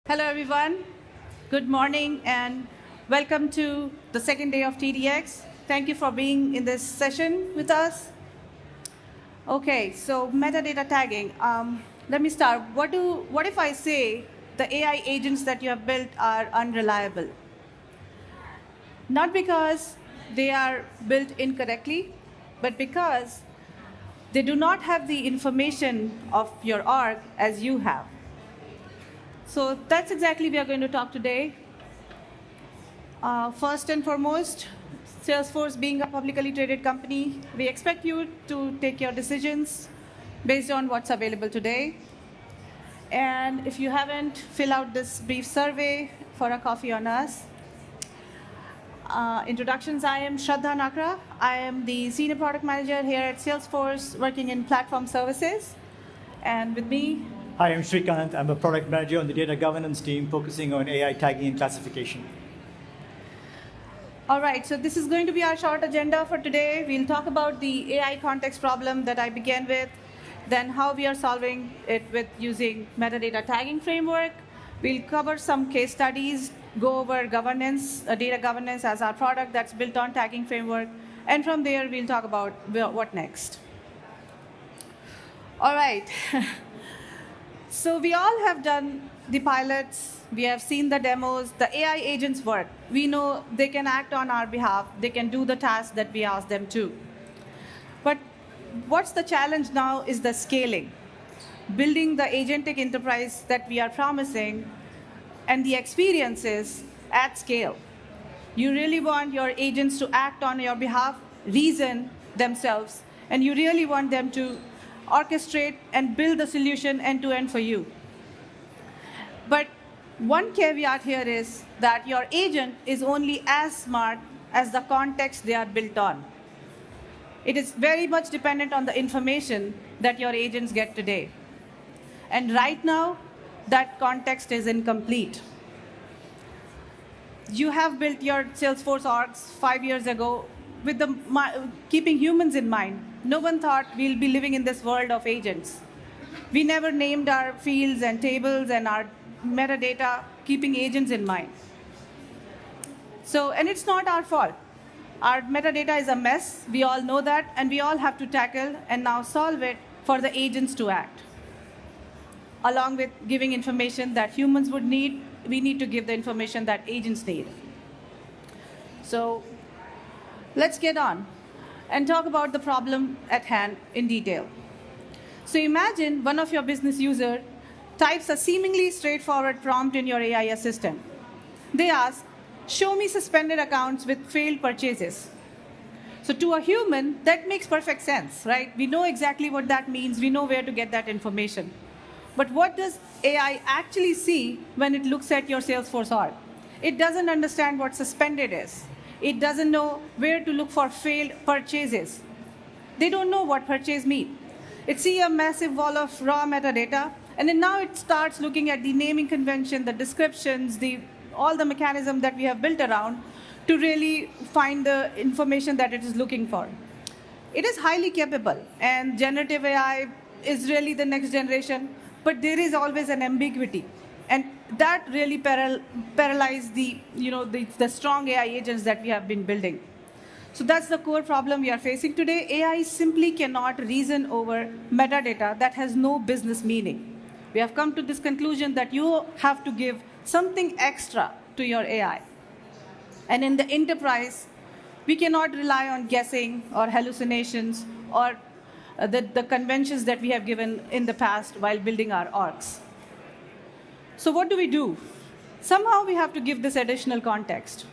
Hello, everyone. Good morning and welcome to the second day of TDX. Thank you for being in this session with us. Okay, so metadata tagging. Let me start. What if I say the AI agents that you have built are unreliable? Not because they are built incorrectly, but because they do not have the information of your org as you have. So that's exactly we are going to talk today. First and foremost, Salesforce being a publicly traded company, we expect you to take your decisions based on what's available today. And if you haven't, fill out this brief survey for a coffee on us. Introductions, I am Shraddha Nakra. I am the Senior Product Manager here at Salesforce working in platform services. And with me, Hi, I'm Srikanth. I'm a product manager on the data governance team focusing on AI tagging and classification. All right, so this is going to be our short agenda for today. We'll talk about the AI context problem that I began with, then how we are solving it with using metadata tagging framework. We'll cover some case studies, go over governance, data governance as our product that's built on tagging framework. And from there, we'll talk about what next. All right. So we all have done the pilots, we have seen the demos, the AI agents work. We know they can act on our behalf, they can do the tasks that we ask them to. But what's the challenge now is the scaling. Building the agentic enterprise that we are promising and the experiences at scale. You really want your agents to act on your behalf, reason themselves, and you really want them to orchestrate and build the solution end-to-end for you. But one caveat here is that your agent is only as smart as the context they are built on. It is very much dependent on the information that your agents get today. And right now, that context is incomplete. You have built your Salesforce orgs 5 years ago with keeping humans in mind. No one thought we'll be living in this world of agents. We never named our fields and tables and our metadata keeping agents in mind. So, and it's not our fault. Our metadata is a mess. We all know that, and we all have to tackle and now solve it for the agents to act. Along with giving information that humans would need, we need to give the information that agents need. So, let's get on and talk about the problem at hand in detail. So imagine one of your business users types a seemingly straightforward prompt in your AI assistant. They ask, show me suspended accounts with failed purchases. So to a human, that makes perfect sense, right? We know exactly what that means. We know where to get that information. But what does AI actually see when it looks at your Salesforce org? It doesn't understand what suspended is. It doesn't know where to look for failed purchases. They don't know what purchase means. It sees a massive wall of raw metadata, and then now it starts looking at the naming convention, the descriptions, all the mechanism that we have built around to really find the information that it is looking for. It is highly capable, and generative AI is really the next generation, but there is always an ambiguity. And that really paralyzes the strong AI agents that we have been building. So that's the core problem we are facing today. AI simply cannot reason over metadata that has no business meaning. We have come to this conclusion that you have to give something extra to your AI. And in the enterprise, we cannot rely on guessing or hallucinations or the conventions that we have given in the past while building our orgs. So what do we do? Somehow we have to give this additional context.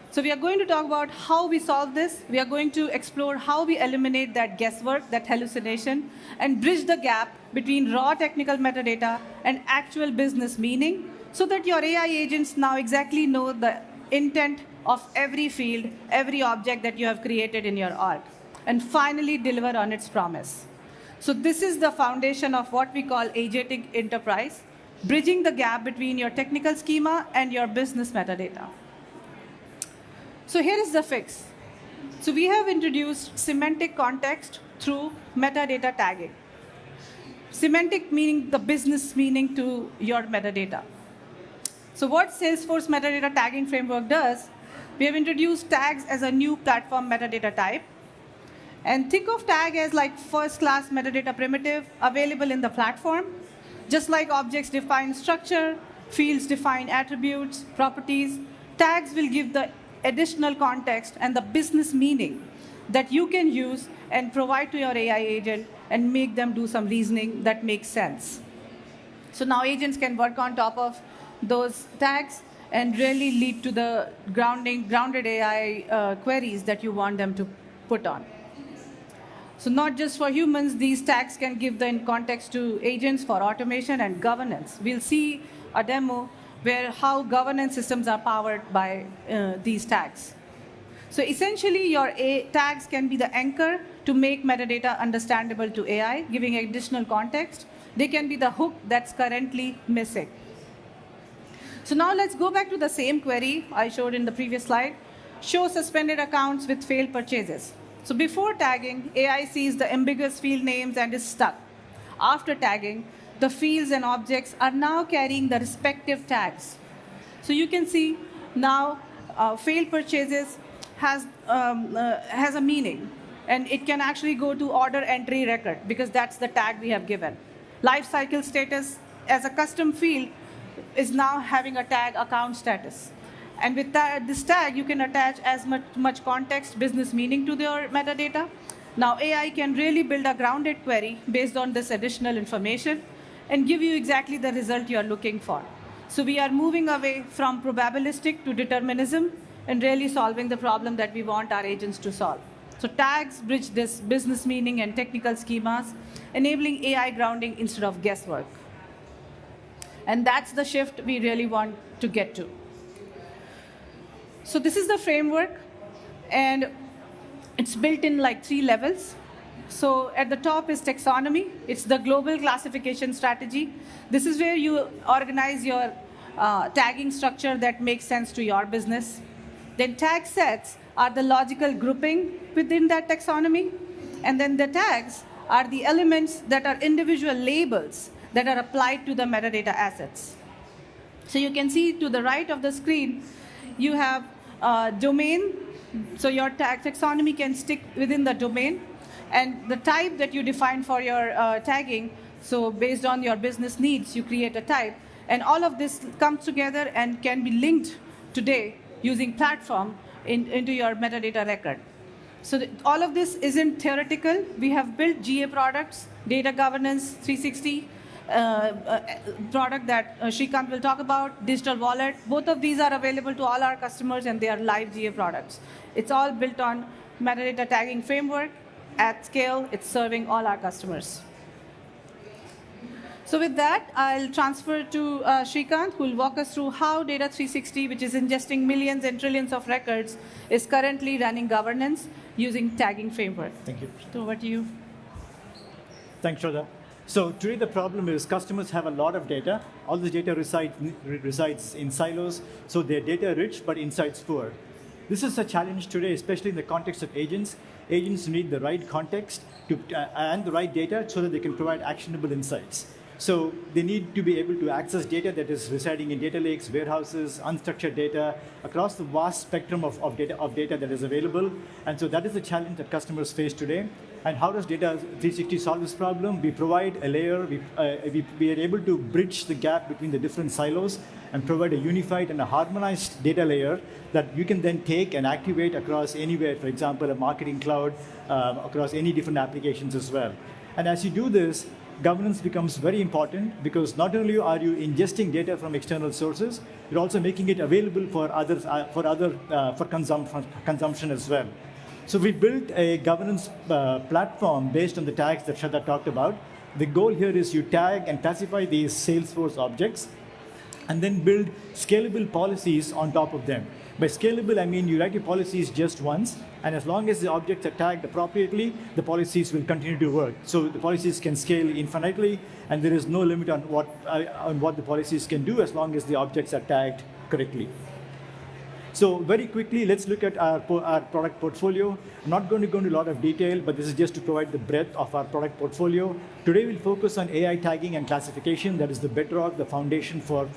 So we are going to talk about how we solve this. We are going to explore how we eliminate that guesswork, that hallucination, and bridge the gap between raw technical metadata and actual business meaning so that your AI agents now exactly know the intent of every field, every object that you have created in your org, and finally deliver on its promise. So this is the foundation of what we call agentic enterprise, bridging the gap between your technical schema and your business metadata. So here is the fix. So we have introduced semantic context through metadata tagging. Semantic meaning the business meaning to your metadata. So what Salesforce metadata tagging framework does, we have introduced tags as a new platform metadata type. And think of tag as like first-class metadata primitive available in the platform. Just like objects define structure, fields define attributes, properties, tags will give the additional context and the business meaning that you can use and provide to your AI agent and make them do some reasoning that makes sense. So now agents can work on top of those tags and really lead to the grounded AI queries that you want them to put on. So not just for humans, these tags can give the context to agents for automation and governance. We'll see a demo where how governance systems are powered by these tags. So essentially, your tags can be the anchor to make metadata understandable to AI, giving additional context. They can be the hook that's currently missing. So now let's go back to the same query I showed in the previous slide. Show suspended accounts with failed purchases. So before tagging, AI sees the ambiguous field names and is stuck. After tagging, the fields and objects are now carrying the respective tags. So you can see now failed purchases has a meaning, and it can actually go to order entry record because that's the tag we have given. Lifecycle status as a custom field is now having a tag account status. And with this tag, you can attach as much context, business meaning to your metadata. Now AI can really build a grounded query based on this additional information and give you exactly the result you're looking for. So we are moving away from probabilistic to determinism and really solving the problem that we want our agents to solve. So tags bridge this business meaning and technical schemas, enabling AI grounding instead of guesswork. And that's the shift we really want to get to. So this is the framework, and it's built in like 3 levels. So at the top is taxonomy. It's the global classification strategy. This is where you organize your tagging structure that makes sense to your business. Then tag sets are the logical grouping within that taxonomy. And then the tags are the elements that are individual labels that are applied to the metadata assets. So you can see to the right of the screen, you have domain. So your taxonomy can stick within the domain. And the type that you define for your tagging, so based on your business needs, you create a type. And all of this comes together and can be linked today using platform into your metadata record. So all of this isn't theoretical. We have built GA products, Data Governance 360 product that Srikanth will talk about, Digital Wallet. Both of these are available to all our customers, and they are live GA products. It's all built on metadata tagging framework. At scale, it's serving all our customers. So with that, I'll transfer to Srikanth, who will walk us through how Data 360, which is ingesting millions and trillions of records, is currently running governance using tagging framework. Thank you. So over to you. Thanks, Shraddha. So today the problem is customers have a lot of data. All this data resides in silos, so they're data rich, but insights poor. This is a challenge today, especially in the context of agents. Agents need the right context and the right data so that they can provide actionable insights. So they need to be able to access data that is residing in data lakes, warehouses, unstructured data, across the vast spectrum of data that is available. And so that is the challenge that customers face today. And how does Data 360 solve this problem? We provide a layer. We are able to bridge the gap between the different silos and provide a unified and a harmonized data layer that you can then take and activate across anywhere, for example, a marketing cloud, across any different applications as well. And as you do this, governance becomes very important because not only are you ingesting data from external sources, you're also making it available for others, for consumption as well. So we built a governance platform based on the tags that Shraddha talked about. The goal here is you tag and classify these Salesforce objects and then build scalable policies on top of them. By scalable, I mean you write your policies just once, and as long as the objects are tagged appropriately, the policies will continue to work. So the policies can scale infinitely, and there is no limit on what the policies can do as long as the objects are tagged correctly. So very quickly, let's look at our product portfolio. I'm not going to go into a lot of detail, but this is just to provide the breadth of our product portfolio. Today, we'll focus on AI tagging and classification. That is the bedrock, the foundation for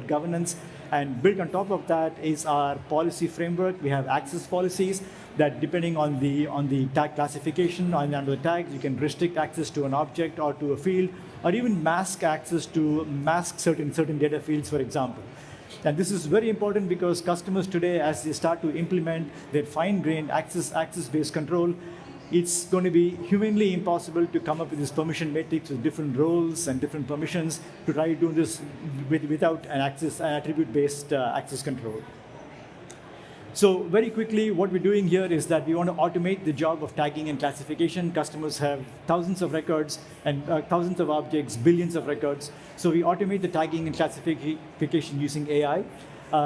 governance. And built on top of that is our policy framework. We have access policies that, depending on the tag classification and under the tags, you can restrict access to an object or to a field, or even mask access to certain data fields, for example. And this is very important because customers today, as they start to implement their fine-grained access-based control, it's going to be humanly impossible to come up with this permission matrix with different roles and different permissions to try to do this without an attribute-based access control. So very quickly, what we're doing here is that we want to automate the job of tagging and classification. Customers have thousands of records and thousands of objects, billions of records. So we automate the tagging and classification using AI.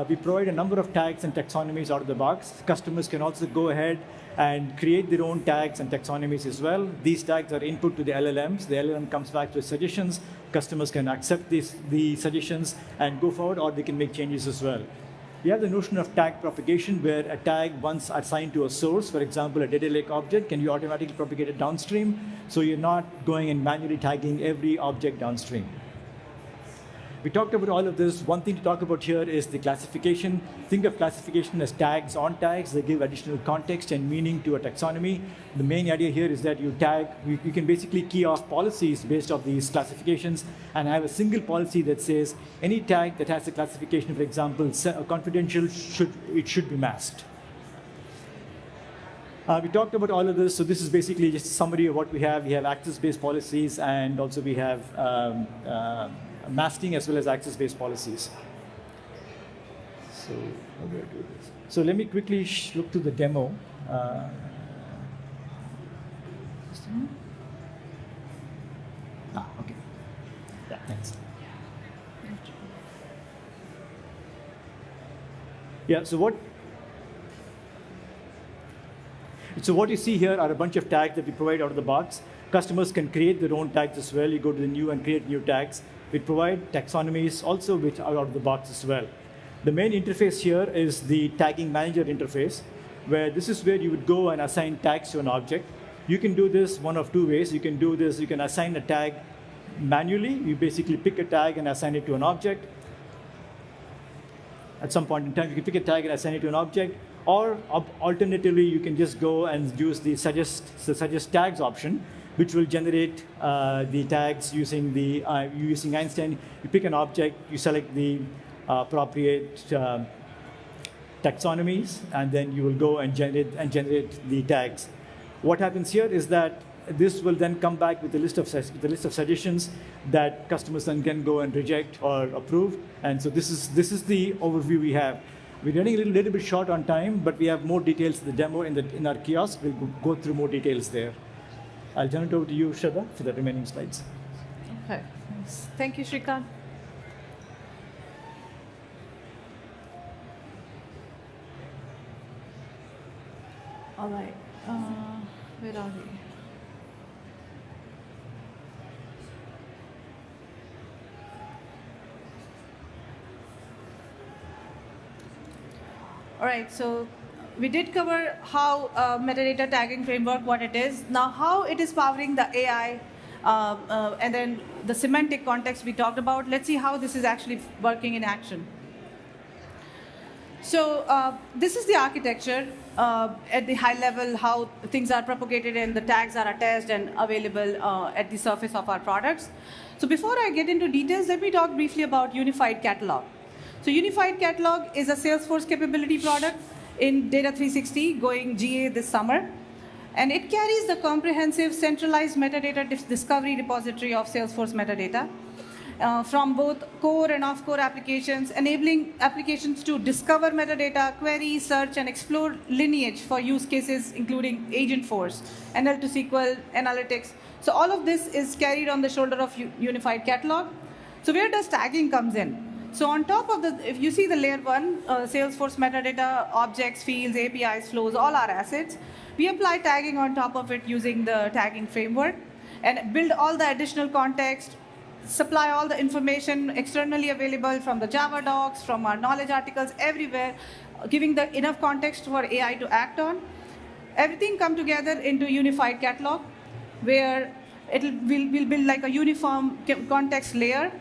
We provide a number of tags and taxonomies out of the box. Customers can also go ahead and create their own tags and taxonomies as well. These tags are input to the LLMs. The LLM comes back with suggestions. Customers can accept the suggestions and go forward, or they can make changes as well. We have the notion of tag propagation, where a tag, once assigned to a source, for example, a data lake object, can you automatically propagate it downstream, so you're not going and manually tagging every object downstream. We talked about all of this. One thing to talk about here is the classification. Think of classification as tags on tags. They give additional context and meaning to a taxonomy. The main idea here is that you can basically key off policies based off these classifications and have a single policy that says any tag that has a classification, for example, confidential, should be masked. We talked about all of this, so this is basically just a summary of what we have. We have access-based policies, and also we have masking as well as access-based policies. So how do I do this? So let me quickly look to the demo. Okay. Yeah, thanks. Yeah, so what you see here are a bunch of tags that we provide out of the box. Customers can create their own tags as well. You go to the new and create new tags. We provide taxonomies also, which are out of the box as well. The main interface here is the tagging manager interface, where this is where you would go and assign tags to an object. You can do this one of two ways. You can do this, you can assign a tag manually. You basically pick a tag and assign it to an object. At some point in time, you can pick a tag and assign it to an object. Or alternatively, you can just go and use the suggest tags option, which will generate the tags using Einstein. You pick an object, you select the appropriate taxonomies, and then you will go and generate the tags. What happens here is that this will then come back with a list of suggestions that customers then can go and reject or approve. And so this is the overview we have. We're running a little bit short on time, but we have more details in the demo in our kiosk. We'll go through more details there. I'll turn it over to you, Shraddha, for the remaining slides. Okay, thanks. Thank you, Shrikant. All right, where are we? All right, so we did cover how metadata tagging framework, what it is. Now, how it is powering the AI, and then the semantic context we talked about. Let's see how this is actually working in action. So this is the architecture at the high level, how things are propagated and the tags are attached and available at the surface of our products. So before I get into details, let me talk briefly about Unified Catalog. So Unified Catalog is a Salesforce capability product in Data 360 going GA this summer. And it carries the comprehensive centralized metadata discovery repository of Salesforce metadata from both core and off-core applications, enabling applications to discover metadata, query, search, and explore lineage for use cases including Agentforce, NL2SQL, analytics. So all of this is carried on the shoulder of Unified Catalog. So where does tagging comes in? So on top of if you see the layer one, Salesforce metadata, objects, fields, APIs, flows, all our assets, we apply tagging on top of it using the tagging framework and build all the additional context, supply all the information externally available from the Java docs, from our knowledge articles, everywhere. giving the enough context for AI to act on. Everything come together into unified catalog, where we'll build like a uniform context layer.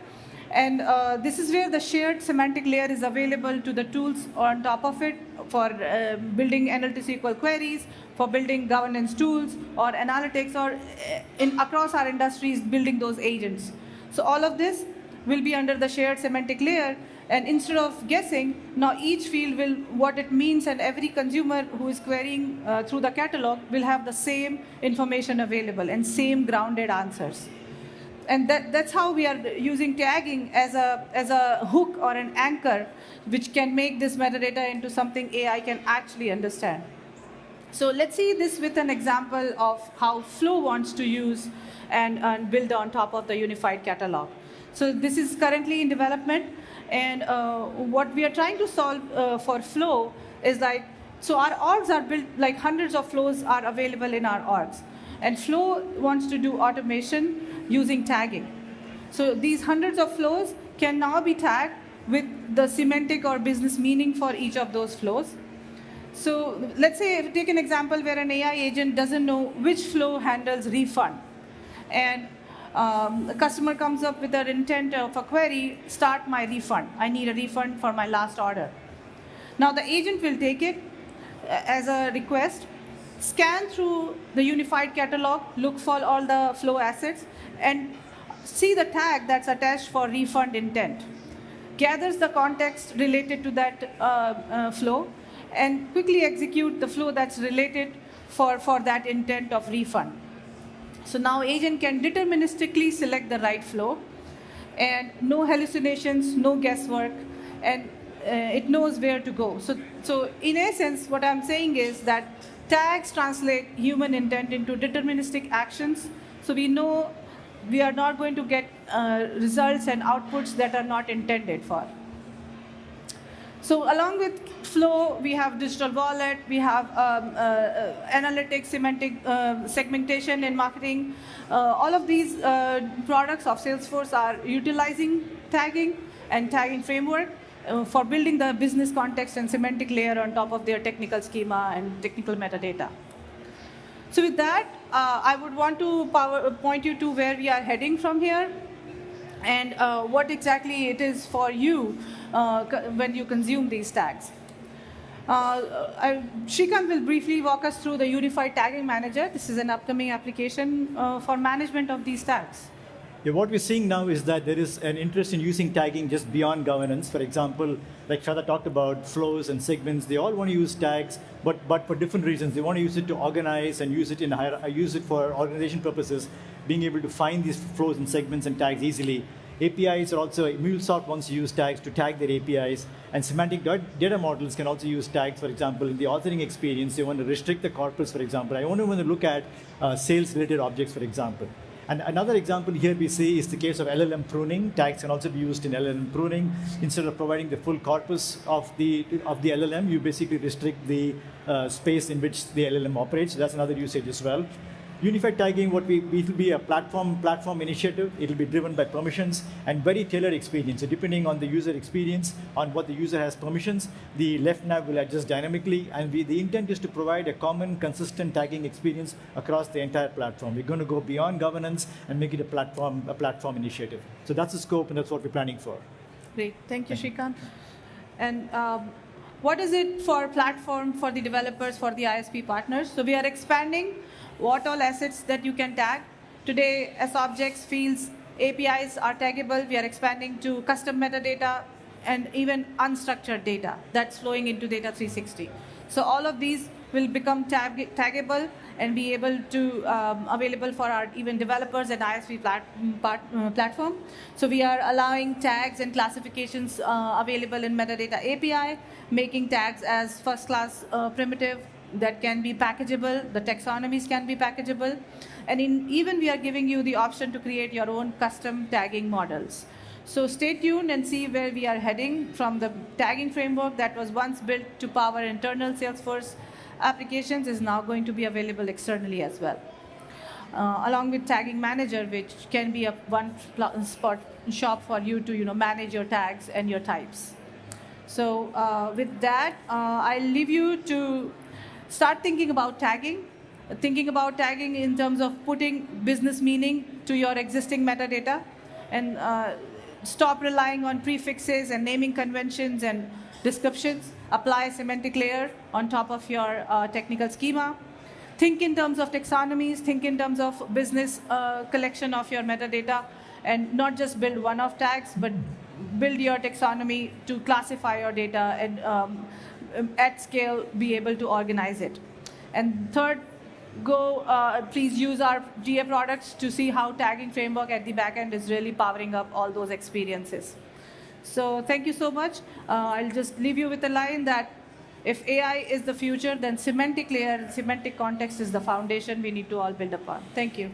And this is where the shared semantic layer is available to the tools on top of it for building NLT SQL queries, for building governance tools or analytics, or across our industries building those agents. So all of this will be under the shared semantic layer. And instead of guessing, now each field will what it means, and every consumer who is querying through the catalog will have the same information available and same grounded answers. And that's how we are using tagging as a hook or an anchor, which can make this metadata into something AI can actually understand. So let's see this with an example of how Flow wants to use and build on top of the unified catalog. So this is currently in development, and what we are trying to solve for Flow is like, so our orgs are built, like hundreds of flows are available in our orgs. And Flow wants to do automation using tagging. So these hundreds of flows can now be tagged with the semantic or business meaning for each of those flows. So let's say, take an example where an AI agent doesn't know which flow handles refund. And the customer comes up with an intent of a query, start my refund. I need a refund for my last order. Now the agent will take it as a request, scan through the unified catalog, look for all the flow assets, and see the tag that's attached for refund intent. Gathers the context related to that flow, and quickly execute the flow that's related for that intent of refund. So now agent can deterministically select the right flow, and no hallucinations, no guesswork, and it knows where to go. So in essence, what I'm saying is that tags translate human intent into deterministic actions. So we know we are not going to get results and outputs that are not intended for. So along with Flow, we have digital wallet, we have analytics, semantic segmentation in marketing. All of these products of Salesforce are utilizing tagging and tagging framework for building the business context and semantic layer on top of their technical schema and technical metadata. So with that, I would want to point you to where we are heading from here, and what exactly it is for you when you consume these tags. Shrikant will briefly walk us through the Unified Tagging Manager. This is an upcoming application for management of these tags. Yeah, what we're seeing now is that there is an interest in using tagging just beyond governance. For example, like Shraddha talked about, flows and segments, they all want to use tags, but for different reasons. They want to use it to organize and use it for organization purposes, being able to find these flows and segments and tags easily. APIs are also, MuleSoft wants to use tags to tag their APIs, and semantic data models can also use tags. For example, in the authoring experience, they want to restrict the corpus, for example. I only want to look at sales-related objects, for example. And another example here we see is the case of LLM pruning. Tags can also be used in LLM pruning. Instead of providing the full corpus of the LLM, you basically restrict the space in which the LLM operates. So that's another usage as well. Unified tagging, it will be a platform initiative. It will be driven by permissions and very tailored experience. So depending on the user experience, on what the user has permissions, the left nav will adjust dynamically. And the intent is to provide a common, consistent tagging experience across the entire platform. We're going to go beyond governance and make it a platform initiative. So that's the scope, and that's what we're planning for. Great, thank you, Shrikant. And what is it for platform, for the developers, for the ISP partners? So we are expanding what all assets that you can tag. Today, as objects, fields, APIs are taggable. We are expanding to custom metadata and even unstructured data that's flowing into Data 360. So all of these will become taggable and be able to available for our even developers and ISV platform. So we are allowing tags and classifications available in metadata API, making tags as first-class primitive that can be packageable. The taxonomies can be packageable. And even we are giving you the option to create your own custom tagging models. So stay tuned and see where we are heading from the tagging framework that was once built to power internal Salesforce applications is now going to be available externally as well. Along with Tagging Manager, which can be a one-spot shop for you to manage your tags and your types. So with that, I'll leave you to start thinking about tagging, in terms of putting business meaning to your existing metadata, and stop relying on prefixes and naming conventions and descriptions. Apply a semantic layer on top of your technical schema. Think in terms of taxonomies, think in terms of business collection of your metadata, and not just build one-off tags, but build your taxonomy to classify your data and at scale be able to organize it. And third, please use our GA products to see how tagging framework at the back end is really powering up all those experiences. So thank you so much. I'll just leave you with a line that if AI is the future, then semantic layer, semantic context is the foundation we need to all build upon. Thank you.